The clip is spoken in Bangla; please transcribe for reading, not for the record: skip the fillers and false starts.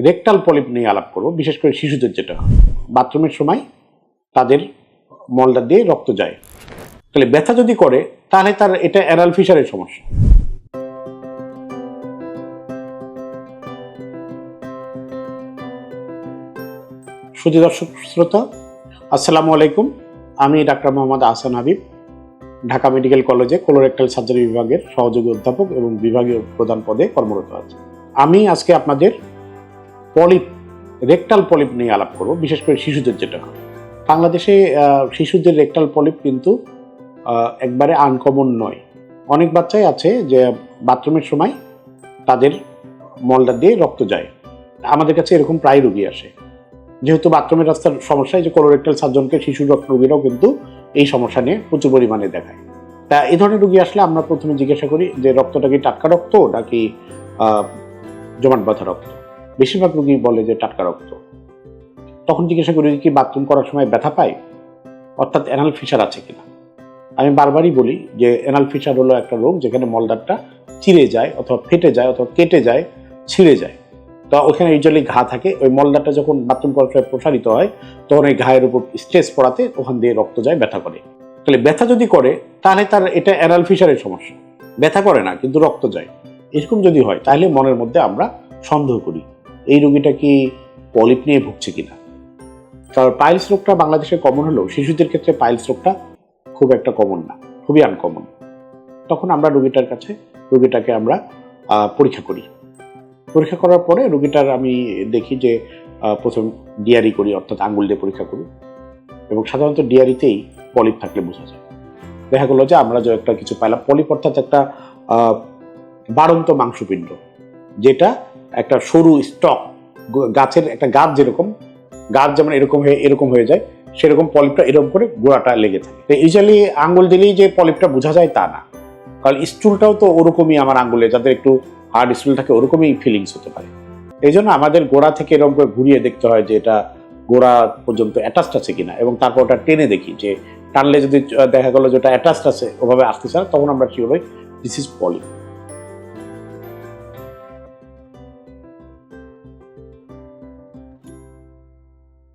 রেকটাল পলিপ নিয়ে আলাপ করব, বিশেষ করে শিশুদের যেটা হয় বাথরুমের সময় তাদের মলদার দিয়ে রক্ত যায়, তাহলে ব্যথা যদি করে তাহলে তার এটা অ্যানাল ফিশারের সমস্যা। সুধী দর্শক শ্রোতা, আসসালামু আলাইকুম। আমি ডাক্তার মোহাম্মদ আহসান হাবিব, ঢাকা মেডিকেল কলেজে কোলোরেক্টাল সার্জারি বিভাগের সহযোগী অধ্যাপক এবং বিভাগীয় প্রধান পদে কর্মরত আছি। আমি আজকে আপনাদের পলিপ, রেকটাল পলিপ নিয়ে আলাপ করব, বিশেষ করে শিশুদের যেটা হয়। বাংলাদেশে শিশুদের রেকটাল পলিপ কিন্তু একবারে আনকমন নয়। অনেক বাচ্চাই আছে যে বাথরুমের সময় তাদের মলদার দিয়ে রক্ত যায়। আমাদের কাছে এরকম প্রায় রোগী আসে। যেহেতু বাথরুমের রাস্তার সমস্যায় যে কোলোরেক্টাল সার্জনকে শিশু রোগীরাও কিন্তু এই সমস্যা নিয়ে প্রচুর পরিমাণে দেখায়। তা এই ধরনের রোগী আসলে আমরা প্রথমে জিজ্ঞাসা করি যে রক্তটা কি টাটকা রক্ত নাকি জমাট বাঁধা রক্ত। বেশিরভাগ রোগী বলে যে টাটকা রক্ত। তখন জিজ্ঞাসা করি কি বাথরুম করার সময় ব্যথা পায়, অর্থাৎ অ্যানাল ফিশার আছে কিনা। আমি বারবারই বলি যে অ্যানাল ফিশার হলো একটা রোগ যেখানে মলদারটা চিরে যায় অথবা ফেটে যায় অথবা কেটে যায়, ছিঁড়ে যায়। তো ওখানে ইউজুয়ালি ঘা থাকে। ওই মলদারটা যখন বাথরুম করার সময় প্রসারিত হয় তখন ওই ঘায়ের উপর স্ট্রেস পড়াতে ওখান দিয়ে রক্ত যায়, ব্যথা করে। তাহলে ব্যথা যদি করে তাহলে তার এটা অ্যানাল ফিশারের সমস্যা। ব্যথা করে না কিন্তু রক্ত যায়, এরকম যদি হয় তাহলে মনের মধ্যে আমরা সন্দেহ করি এই রোগীটা কি পলিপ নিয়ে ভুগছে কিনা। কারণ পাইলস রোগটা বাংলাদেশে কমন হলেও শিশুদের ক্ষেত্রে পাইলস রোগটা খুব একটা কমন না, খুবই আনকমন। তখন আমরা রোগীটাকে আমরা পরীক্ষা করি। পরীক্ষা করার পরে রোগীটার আমি দেখি যে প্রথম ডিআরই করি, অর্থাৎ আঙ্গুল দিয়ে পরীক্ষা করি, এবং সাধারণত ডিআরিতেই পলিপ থাকলে বোঝা যায়। দেখা গেলো যে আমরা যে একটা কিছু পাইলাম, পলিপ অর্থাৎ একটা বাড়ন্ত মাংসপিণ্ড, যেটা একটা সরু স্টক, গাছের একটা গাছ যেমন এরকম হয়ে যায়, সেরকম পলিপটা এরকম করে গোড়াটা লেগে থাকে। ইউজুয়ালি আঙ্গুল দিলেই যে পলিপটা বোঝা যায় তা না, কারণ স্টুলটাও তো ওরকমই, আমার আঙ্গুলে যাদের একটু হার্ড স্টুল থাকে ওরকমই ফিলিংস হতে পারে। এই জন্য আমাদের গোড়া থেকে এরকম করে ঘুরিয়ে দেখতে হয় যে এটা গোড়া পর্যন্ত অ্যাটাচড আছে কিনা, এবং তারপর ওটা টেনে দেখি, যে টানলে যদি দেখা গেলো যে ওটা অ্যাটাচড আছে, ওভাবে আসতেছে না, তখন আমরা কি বলি দিস ইজ পলিপ।